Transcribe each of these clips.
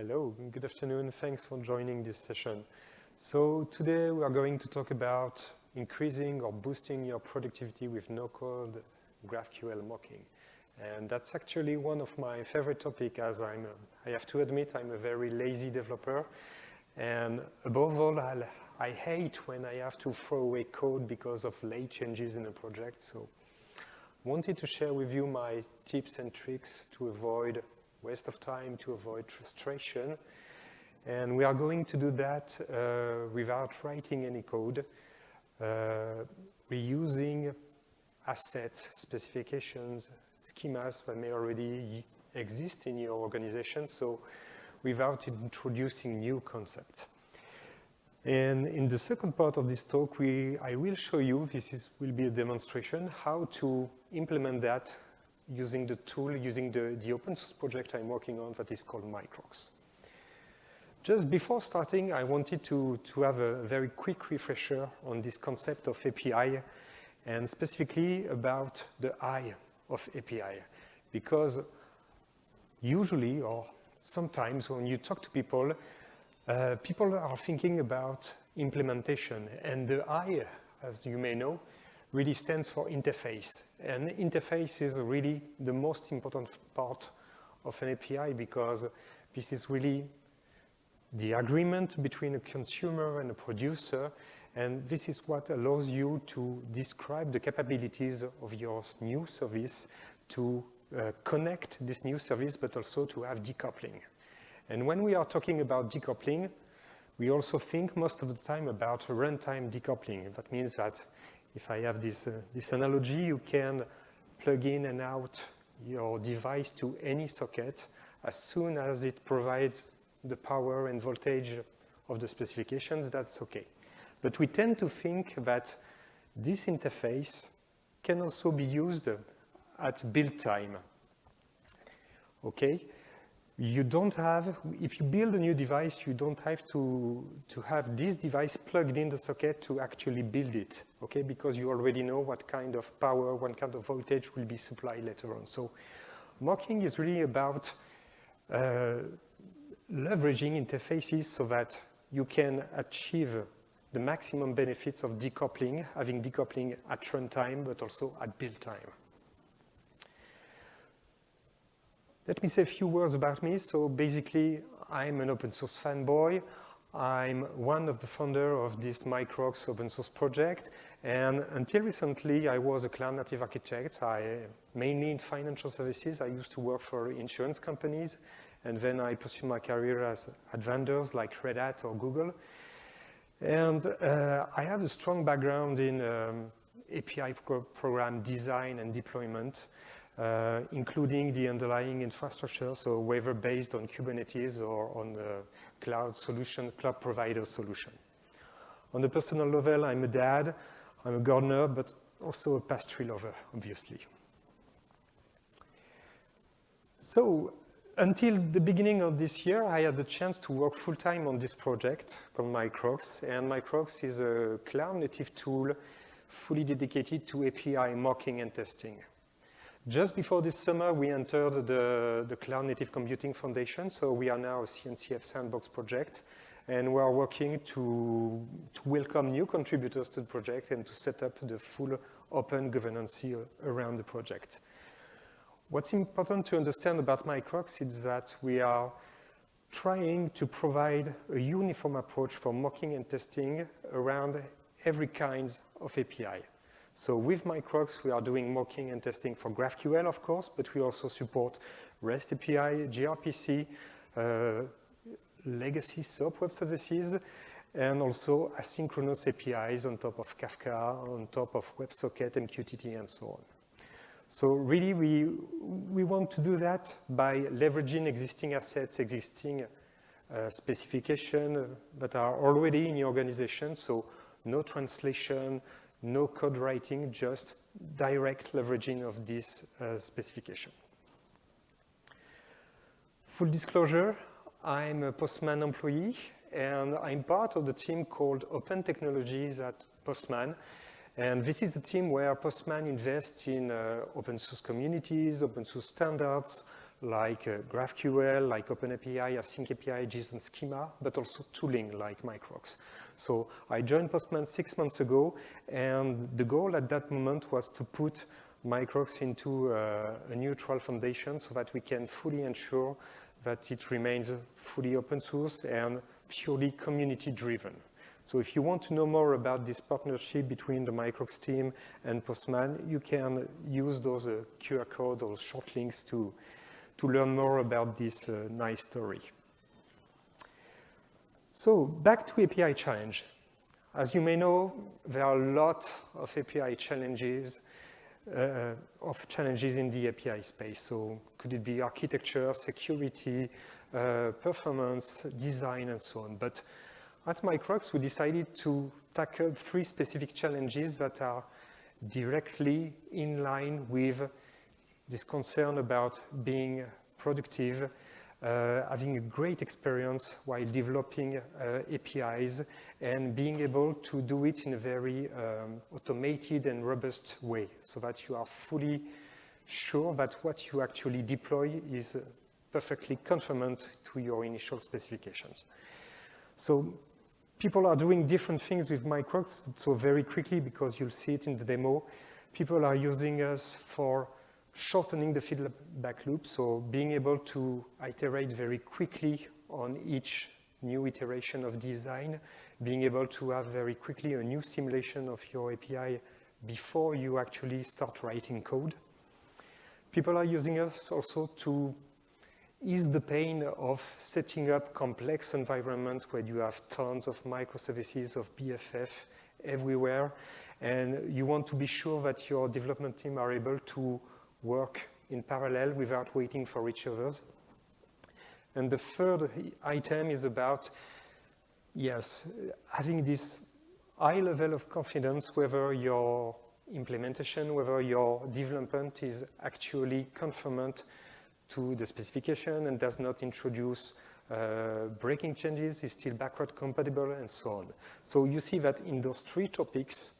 Hello, good afternoon. Thanks for joining this session. So today we are going to talk about increasing or boosting your productivity with no-code GraphQL mocking. And that's actually one of my favorite topics, as I have to admit, I'm a very lazy developer. And above all, I hate when I have to throw away code because of late changes in a project. So I wanted to share with you my tips and tricks to avoid waste of time, to avoid frustration. And we are going to do that without writing any code. Reusing assets, specifications, schemas that may already exist in your organization, so without introducing new concepts. And in the second part of this talk, I will show you, will be a demonstration, how to implement that using the tool, using the open source project I'm working on that is called Microcks. Just before starting, I wanted to have a very quick refresher on this concept of API and specifically about the I of API. Because usually, or sometimes when you talk to people, people are thinking about implementation, and the I, as you may know, really stands for interface. And interface is really the most important part of an API because this is really the agreement between a consumer and a producer, and this is what allows you to describe the capabilities of your new service, to connect this new service, but also to have decoupling. And when we are talking about decoupling, we also think most of the time about runtime decoupling. That means that if I have this analogy, you can plug in and out your device to any socket as soon as it provides the power and voltage of the specifications, that's okay. But we tend to think that this interface can also be used at build time. Okay? You don't have, if you build a new device, you don't have to have this device plugged in the socket to actually build it, okay? Because you already know what kind of power, what kind of voltage will be supplied later on. So mocking is really about leveraging interfaces so that you can achieve the maximum benefits of decoupling, having decoupling at runtime, but also at build time. Let me say a few words about me. So basically, I'm an open source fanboy. I'm one of the founders of this Microcks open source project. And until recently, I was a cloud native architect. Mainly in financial services. I used to work for insurance companies. And then I pursued my career at vendors like Red Hat or Google. And I have a strong background in API program design and deployment. Including the underlying infrastructure, so whether based on Kubernetes or on the cloud solution, cloud provider solution. On the personal level, I'm a dad, I'm a gardener, but also a pastry lover, obviously. So until the beginning of this year, I had the chance to work full-time on this project called Microcks, and Microcks is a cloud-native tool fully dedicated to API mocking and testing. Just before this summer, we entered the Cloud Native Computing Foundation, so we are now a CNCF sandbox project, and we are working to welcome new contributors to the project and to set up the full open governance around the project. What's important to understand about Microcks is that we are trying to provide a uniform approach for mocking and testing around every kind of API. So with Microcks, we are doing mocking and testing for GraphQL, of course, but we also support REST API, gRPC, legacy SOAP web services, and also asynchronous APIs on top of Kafka, on top of WebSocket, MQTT, and so on. So really, we want to do that by leveraging existing assets, existing specifications that are already in your organization, so no translation, no code writing, just direct leveraging of this specification. Full disclosure, I'm a Postman employee, and I'm part of the team called Open Technologies at Postman. And this is a team where Postman invests in open source communities, open source standards, like GraphQL, like OpenAPI, Async API, JSON schema, but also tooling like Microcks. So I joined Postman 6 months ago, and the goal at that moment was to put Microcks into a neutral foundation so that we can fully ensure that it remains fully open source and purely community driven. So if you want to know more about this partnership between the Microcks team and Postman, you can use those QR codes or short links to learn more about this nice story. So back to API challenge. As you may know, there are a lot of API challenges in the API space. So could it be architecture, security, performance, design, and so on. But at Microcks, we decided to tackle 3 specific challenges that are directly in line with this concern about being productive, having a great experience while developing APIs, and being able to do it in a very automated and robust way, so that you are fully sure that what you actually deploy is perfectly conformant to your initial specifications. So people are doing different things with Microcks. So very quickly, because you'll see it in the demo, people are using us for shortening the feedback loop, so being able to iterate very quickly on each new iteration of design, being able to have very quickly a new simulation of your API before you actually start writing code. People are using us also to ease the pain of setting up complex environments where you have tons of microservices of BFF everywhere, and you want to be sure that your development team are able to work in parallel without waiting for each other. And the third item is about, yes, having this high level of confidence whether your implementation, whether your development is actually conformant to the specification and does not introduce breaking changes, is still backward compatible, and so on. So you see that in those 3 topics,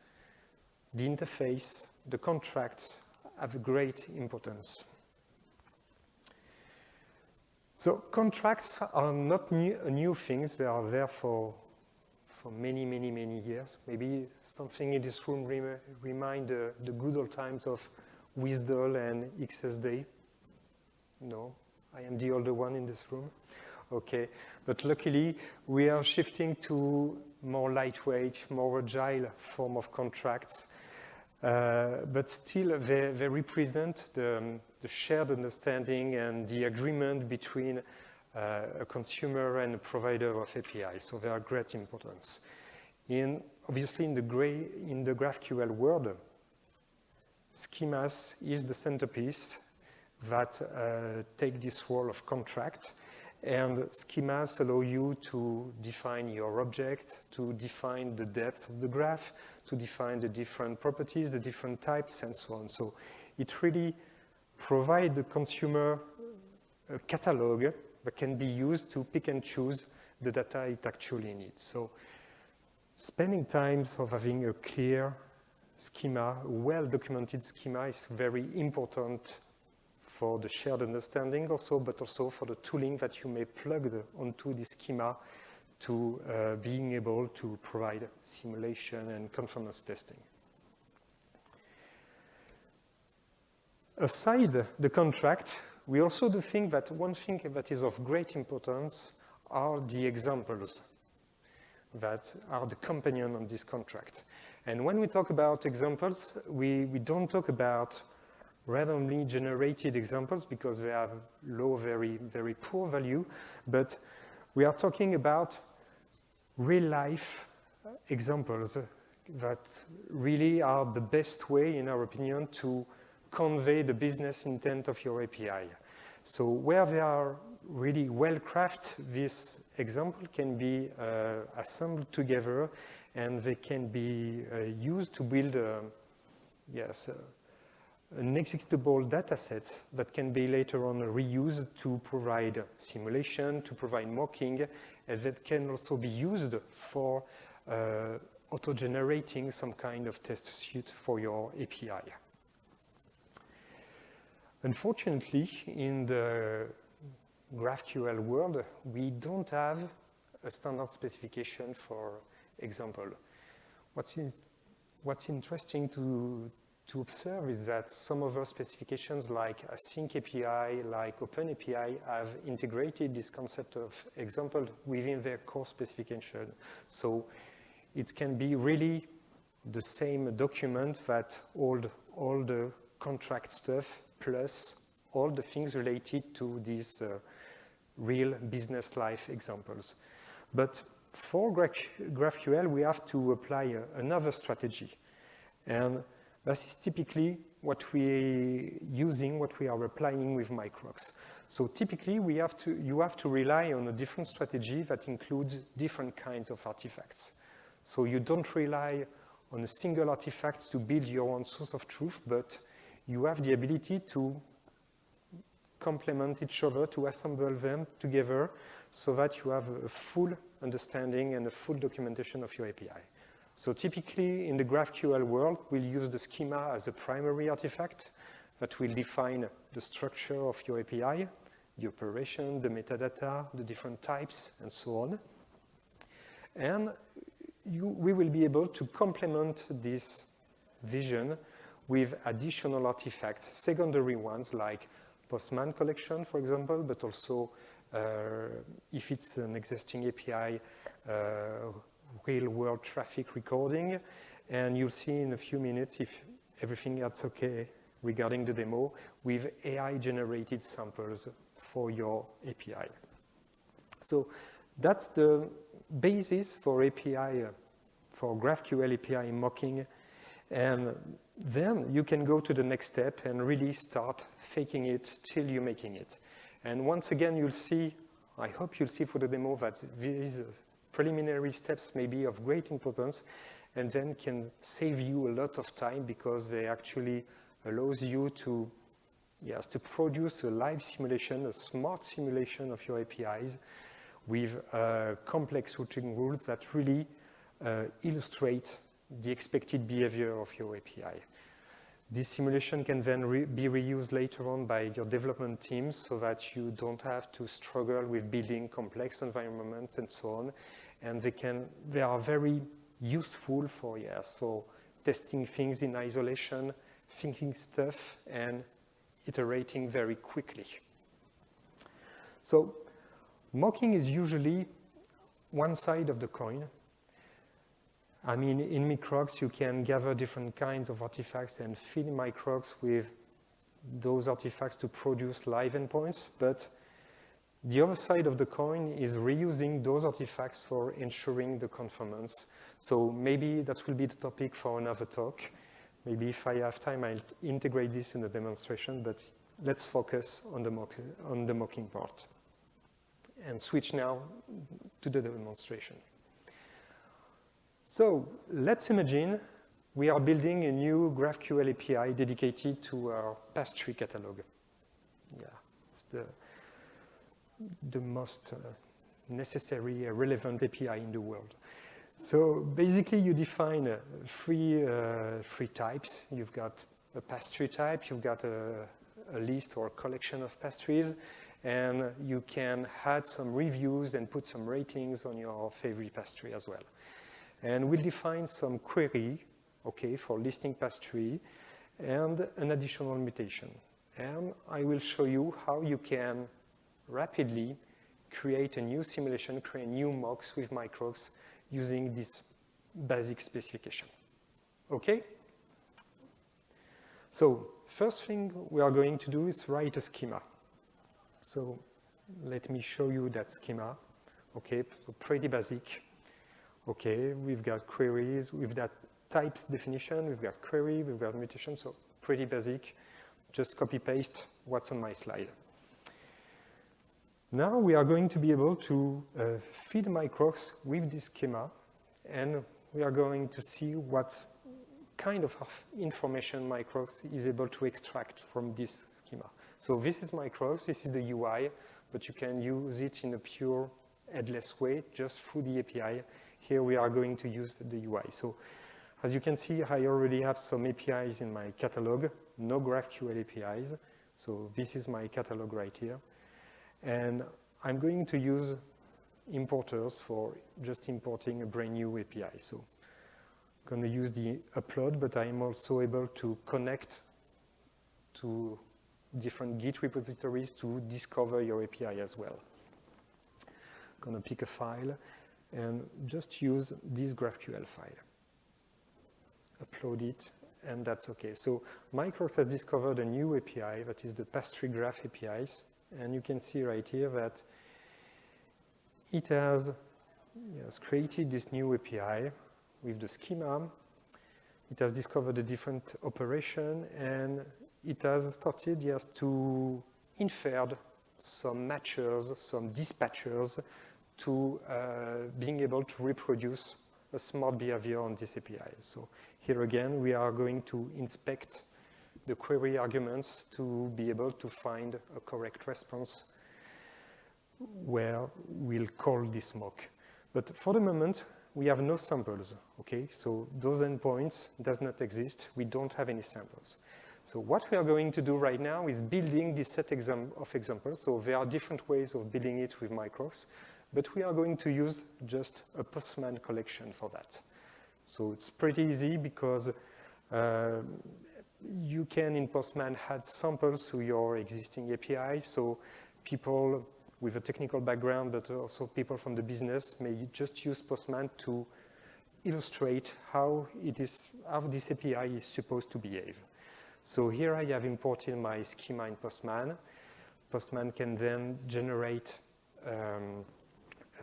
the interface, the contracts, have great importance. So contracts are not new things. They are there for many, many, many years. Maybe something in this room remind the good old times of WSDL and XSD. No, I am the older one in this room. Okay, but luckily we are shifting to more lightweight, more agile form of contracts. But still, they represent the shared understanding and the agreement between a consumer and a provider of API. So they are great importance. Obviously, in the GraphQL world, schemas is the centerpiece that take this role of contract. And schemas allow you to define your object, to define the depth of the graph, to define the different properties, the different types, and so on. So it really provides the consumer a catalog that can be used to pick and choose the data it actually needs. So spending time of having a clear schema, a well-documented schema is very important for the shared understanding also, but also for the tooling that you may plug onto the schema to being able to provide simulation and conformance testing. Aside the contract, we also do think that one thing that is of great importance are the examples that are the companion on this contract. And when we talk about examples, we don't talk about randomly generated examples because they have low, very, very poor value, but we are talking about real-life examples that really are the best way, in our opinion, to convey the business intent of your API. So where they are really well-crafted, this example can be assembled together, and they can be used to build, an executable data set that can be later on reused to provide simulation, to provide mocking, and that can also be used for auto-generating some kind of test suite for your API. Unfortunately, in the GraphQL world, we don't have a standard specification for example. What's interesting to observe is that some other specifications like Async API, like Open API, have integrated this concept of example within their core specification. So it can be really the same document that all the contract stuff plus all the things related to these real business life examples. But for GraphQL, we have to apply another strategy. And this is typically what we are applying with microx. So typically, you have to rely on a different strategy that includes different kinds of artifacts. So you don't rely on a single artifact to build your own source of truth, but you have the ability to complement each other, to assemble them together so that you have a full understanding and a full documentation of your API. So typically in the GraphQL world, we'll use the schema as a primary artifact that will define the structure of your API, the operation, the metadata, the different types, and so on. And we will be able to complement this vision with additional artifacts, secondary ones like Postman collection, for example, but also if it's an existing API, real-world traffic recording. And you'll see in a few minutes if everything else okay regarding the demo with AI-generated samples for your API. So that's the basis for API, for GraphQL API mocking. And then you can go to the next step and really start faking it till you're making it. And once again, you'll see, I hope you'll see for the demo that these preliminary steps may be of great importance and then can save you a lot of time because they actually allows you to produce a live simulation, a smart simulation of your APIs with complex routing rules that really illustrate the expected behavior of your API. This simulation can then be reused later on by your development teams so that you don't have to struggle with building complex environments and so on. And they are very useful for testing things in isolation, thinking stuff, and iterating very quickly. So mocking is usually one side of the coin. I mean, in Microcks, you can gather different kinds of artifacts and feed Microcks with those artifacts to produce live endpoints. But the other side of the coin is reusing those artifacts for ensuring the conformance. So maybe that will be the topic for another talk. Maybe if I have time, I'll integrate this in the demonstration, but let's focus on the mocking part. And switch now to the demonstration. So let's imagine we are building a new GraphQL API dedicated to our pastry catalog. Yeah, it's the most necessary, relevant API in the world. So basically, you define three types. You've got a pastry type, you've got a list or a collection of pastries, and you can add some reviews and put some ratings on your favorite pastry as well. And we'll define some query, for listing pastry, and an additional mutation. And I will show you how you can rapidly create a new simulation, create new mocks with microx using this basic specification. Okay? So first thing we are going to do is write a schema. So let me show you that schema. Okay, so pretty basic. Okay, we've got queries, we've got types definition, we've got query, we've got mutation, so pretty basic. Just copy paste what's on my slide. Now we are going to be able to feed microx with this schema, and we are going to see what kind of information microx is able to extract from this schema. So this is microx, this is the UI, but you can use it in a pure headless way, just through the API. Here we are going to use the UI. So as you can see, I already have some APIs in my catalog, no GraphQL APIs. So this is my catalog right here. And I'm going to use importers for just importing a brand new API. So I'm going to use the upload, but I'm also able to connect to different Git repositories to discover your API as well. I'm going to pick a file and just use this GraphQL file. Upload it, and that's okay. So Microcks has discovered a new API that is the pastry graph APIs, and you can see right here that it has created this new API with the schema. It has discovered a different operation, and it has started to infer some matchers, some dispatchers to being able to reproduce a smart behavior on this API. So here again, we are going to inspect the query arguments to be able to find a correct response where we'll call this mock. But for the moment, we have no samples, okay? So those endpoints does not exist. We don't have any samples. So what we are going to do right now is building this set of examples. So there are different ways of building it with Microcks, but we are going to use just a Postman collection for that. So it's pretty easy because you can, in Postman, add samples to your existing API. So people with a technical background, but also people from the business may just use Postman to illustrate how this API is supposed to behave. So here I have imported my schema in Postman. Postman can then generate a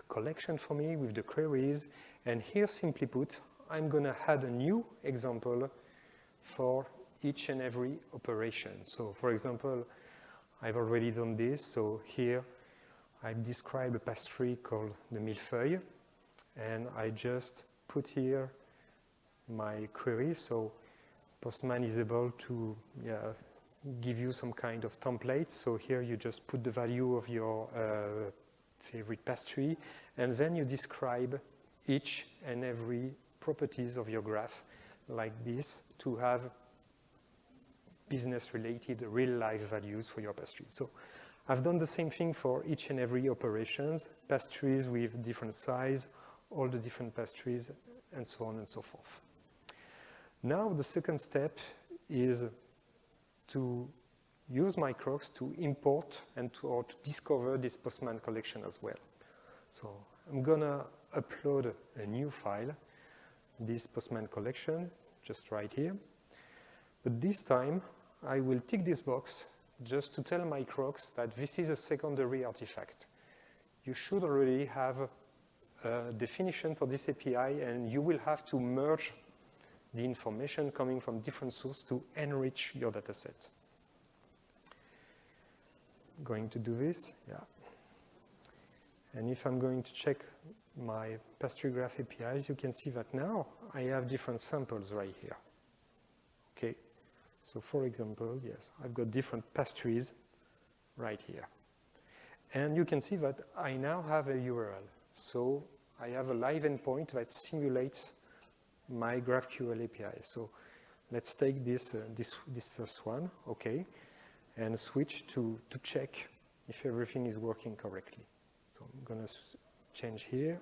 collection for me with the queries. And here, simply put, I'm going to add a new example for each and every operation. So for example, I've already done this. So here I've described a pastry called the millefeuille. And I just put here my query. So Postman is able to give you some kind of template. So here you just put the value of your favorite pastry, and then you describe each and every properties of your graph like this to have business-related real-life values for your pastry. So I've done the same thing for each and every operations, pastries with different size, all the different pastries, and so on and so forth. Now the second step is to use Microcks to import or to discover this Postman collection as well. So I'm gonna upload a new file, this Postman collection, just right here. But this time I will tick this box just to tell Microcks that this is a secondary artifact. You should already have a definition for this API, and you will have to merge the information coming from different sources to enrich your data set. Going to do this, And if I'm going to check my pastry graph APIs, you can see that now I have different samples right here. Okay, so for example, yes, I've got different pastries right here. And you can see that I now have a URL. So I have a live endpoint that simulates my GraphQL API. So let's take this first one, okay, and switch to check if everything is working correctly. So I'm going to change here,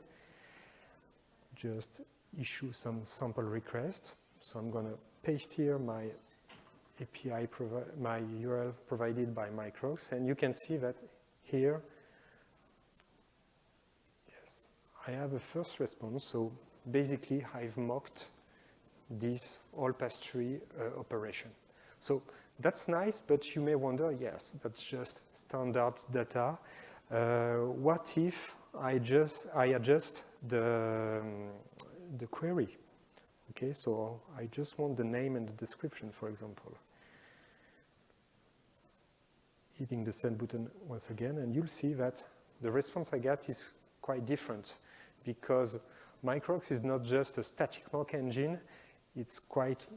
just issue some sample request. So I'm going to paste here my API, my URL provided by Microcks, and you can see that here, yes, I have a first response. So basically, I've mocked this all pastry operation. So that's nice, but you may wonder, yes, that's just standard data. What if I adjust the query? Okay, so I just want the name and the description, for example. Hitting the send button once again, and you'll see that the response I get is quite different, because Microcks is not just a static mock engine, it's quite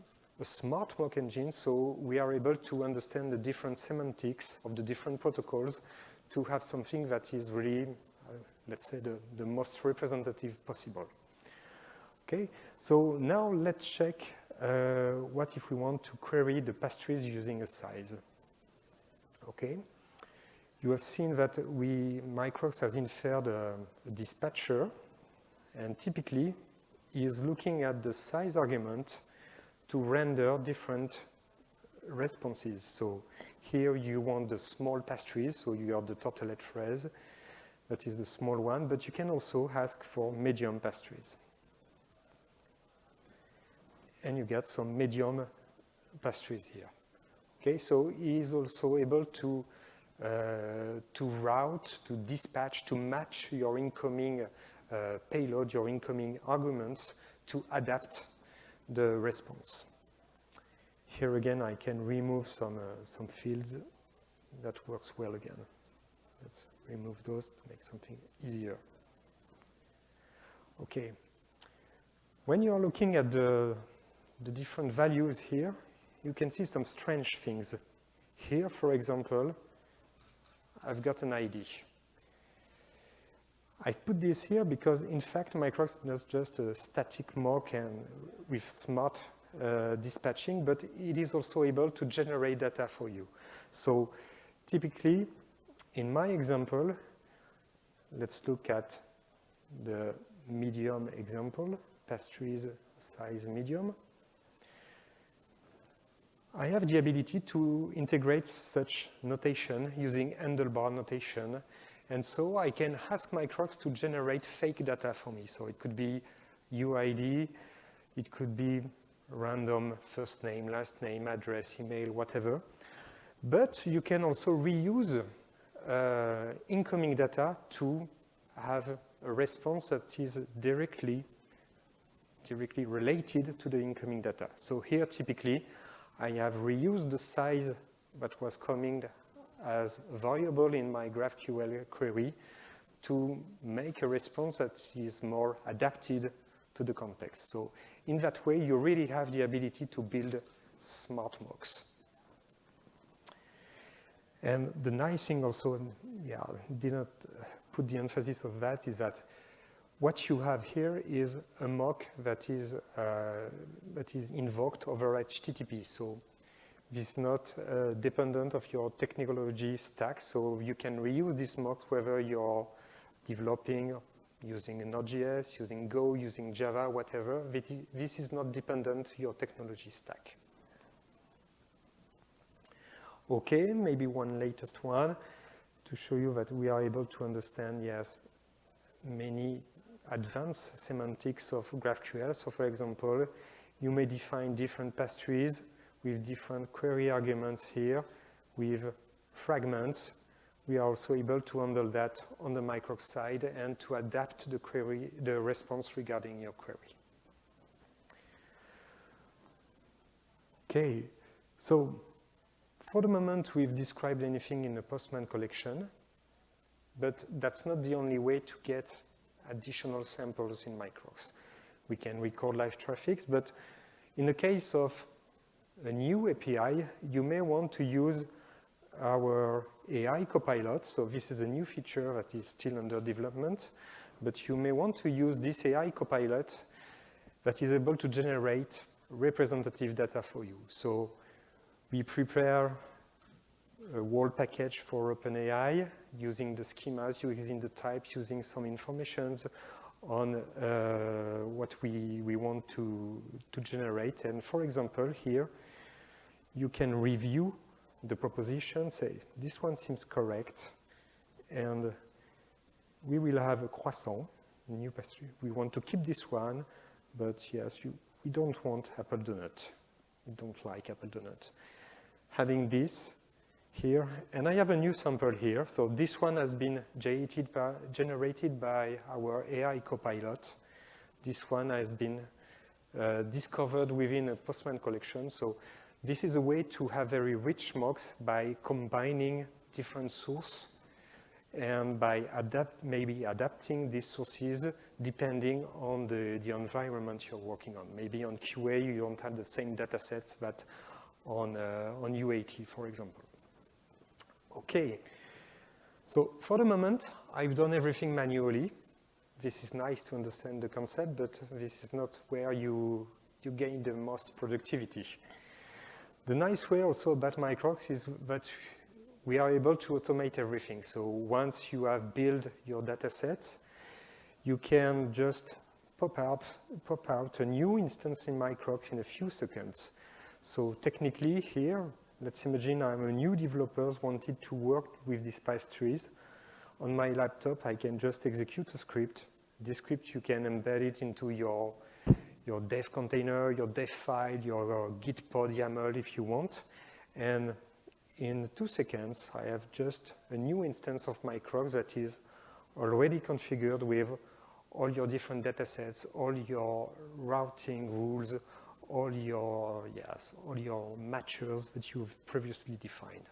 a smart mock engine, so we are able to understand the different semantics of the different protocols to have something that is really, let's say, the most representative possible. Okay, so now let's check what if we want to query the pastries using a size. Okay. You have seen that Microcks has inferred a dispatcher, and typically is looking at the size argument to render different responses. So here you want the small pastries, so you have the tartelette fraise, that is the small one, but you can also ask for medium pastries. And you get some medium pastries here. Okay, so he is also able to route, to dispatch, to match your incoming payload, your incoming arguments to adapt the response. Here again, I can remove some fields. That works well again. Let's remove those to make something easier. Okay. When you are looking at the different values here, you can see some strange things. Here, for example, I've got an ID. I've put this here because, in fact, Microcks is not just a static mock and with smart dispatching, but it is also able to generate data for you. So typically, in my example, let's look at the medium example, pastries size medium. I have the ability to integrate such notation using handlebar notation. And so I can ask Microcks to generate fake data for me. So it could be UID, it could be random first name, last name, address, email, whatever. But you can also reuse incoming data to have a response that is directly related to the incoming data. So here, typically, I have reused the size that was coming as variable in my GraphQL query to make a response that is more adapted to the context. So in that way, you really have the ability to build smart mocks. And the nice thing also, did not put the emphasis of that, is that what you have here is a mock that is invoked over HTTP. So this is not dependent of your technology stack. So you can reuse this mock whether you're developing using Node.js, using Go, using Java, whatever. This is not dependent your technology stack. Okay, maybe one latest one to show you that we are able to understand, yes, many advanced semantics of GraphQL. So for example, you may define different pastries with different query arguments here with fragments. We are also able to handle that on the Microcks side and to adapt the query, the response regarding your query. Okay, so for the moment, we've described anything in the Postman collection, but that's not the only way to get additional samples in Microcks. We can record live traffic, but in the case of a new API, you may want to use our AI copilot. So this is a new feature that is still under development, but you may want to use this AI copilot that is able to generate representative data for you. So we prepare a whole package for OpenAI using the schemas, using the types, using some information on what we want to generate. And for example, here, you can review the proposition, say, this one seems correct, and we will have a croissant, new pastry. We want to keep this one, but yes, we don't want apple donut. We don't like apple donut. Having this here, and I have a new sample here. So this one has been generated by our AI copilot. This one has been discovered within a Postman collection. So this is a way to have very rich mocks by combining different sources and by maybe adapting these sources depending on the environment you're working on. Maybe on QA, you don't have the same data sets that on UAT, for example. Okay, so for the moment, I've done everything manually. This is nice to understand the concept, but this is not where you gain the most productivity. The nice way also about Microcks is that we are able to automate everything. So once you have built your data sets, you can just pop out a new instance in Microcks in a few seconds. So technically here, let's imagine I'm a new developer wanted to work with these pastries. On my laptop, I can just execute a script. This script, you can embed it into your dev container, your dev file, your Git pod YAML if you want. And in 2 seconds, I have just a new instance of Microcks that is already configured with all your different data sets, all your routing rules, all your matchers that you've previously defined.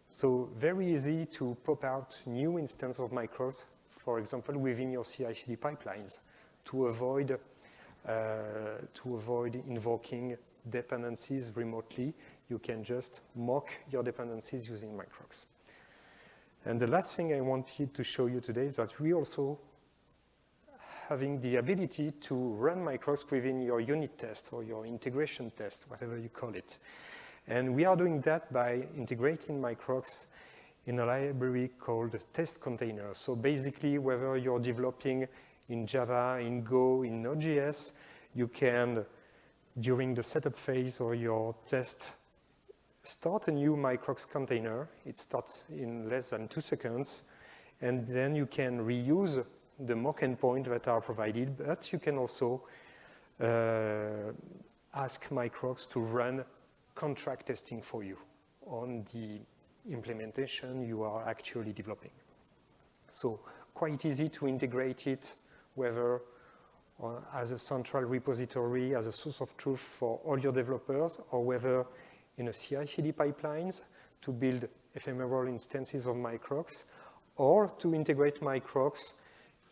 So very easy to pop out new instance of Microcks, for example, within your CI/CD pipelines to avoid invoking dependencies remotely. You can just mock your dependencies using Microcks. And the last thing I wanted to show you today is that we also having the ability to run Microcks within your unit test or your integration test, whatever you call it. And we are doing that by integrating Microcks in a library called test container. So basically, whether you're developing in Java, in Go, in Node.js, you can, during the setup phase or your test, start a new Microcks container. It starts in less than 2 seconds. And then you can reuse the mock endpoint that are provided, but you can also ask Microcks to run contract testing for you on the implementation you are actually developing. So quite easy to integrate it, whether as a central repository, as a source of truth for all your developers, or whether in a CI/CD pipelines to build ephemeral instances of Microcks, or to integrate Microcks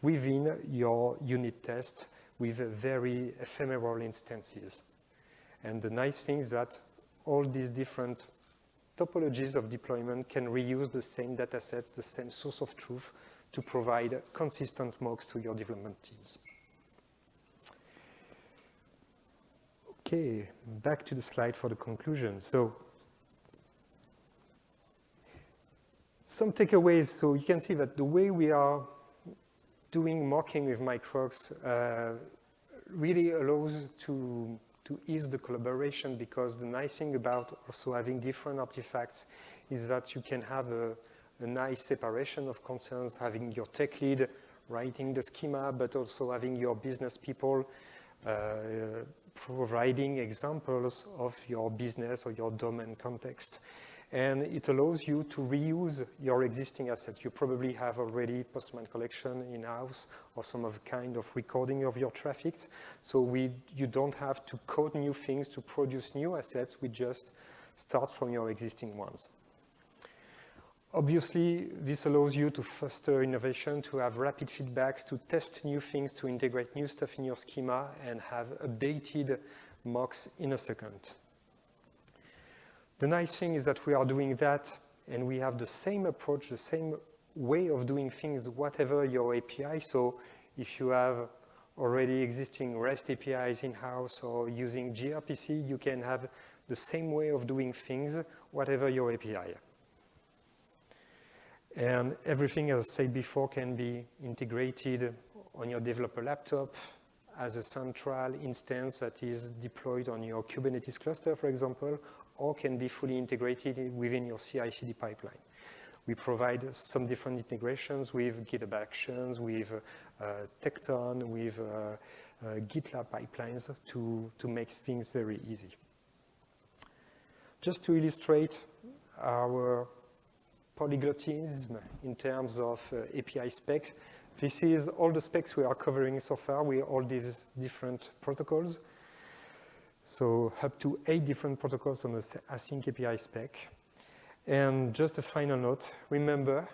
within your unit test with very ephemeral instances. And the nice thing is that all these different topologies of deployment can reuse the same data sets, the same source of truth to provide consistent mocks to your development teams. Okay, back to the slide for the conclusion. So, some takeaways. So you can see that the way we are doing mocking with Microcks really allows to ease the collaboration, because the nice thing about also having different artifacts is that you can have a nice separation of concerns, having your tech lead writing the schema, but also having your business people providing examples of your business or your domain context. And it allows you to reuse your existing assets. You probably have already Postman collection in-house or some of kind of recording of your traffic. So you don't have to code new things to produce new assets. We just start from your existing ones. Obviously, this allows you to foster innovation, to have rapid feedbacks, to test new things, to integrate new stuff in your schema, and have updated mocks in a second. The nice thing is that we are doing that, and we have the same approach, the same way of doing things, whatever your API. So if you have already existing REST APIs in-house or using gRPC, you can have the same way of doing things, whatever your API. And everything, as I said before, can be integrated on your developer laptop as a central instance that is deployed on your Kubernetes cluster, for example, or can be fully integrated within your CI/CD pipeline. We provide some different integrations with GitHub Actions, with Tekton, with GitLab pipelines to make things very easy. Just to illustrate our polyglotism in terms of API spec, this is all the specs we are covering so far with all these different protocols. So up to 8 different protocols on the async API spec. And just a final note, remember,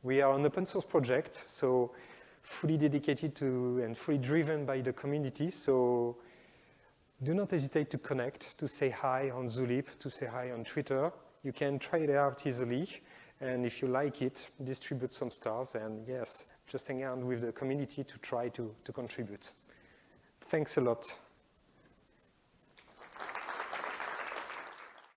we are an open source project, so fully dedicated to and fully driven by the community. So do not hesitate to connect, to say hi on Zulip, to say hi on Twitter. You can try it out easily. And if you like it, distribute some stars. And yes, just hang out with the community to try to contribute. Thanks a lot.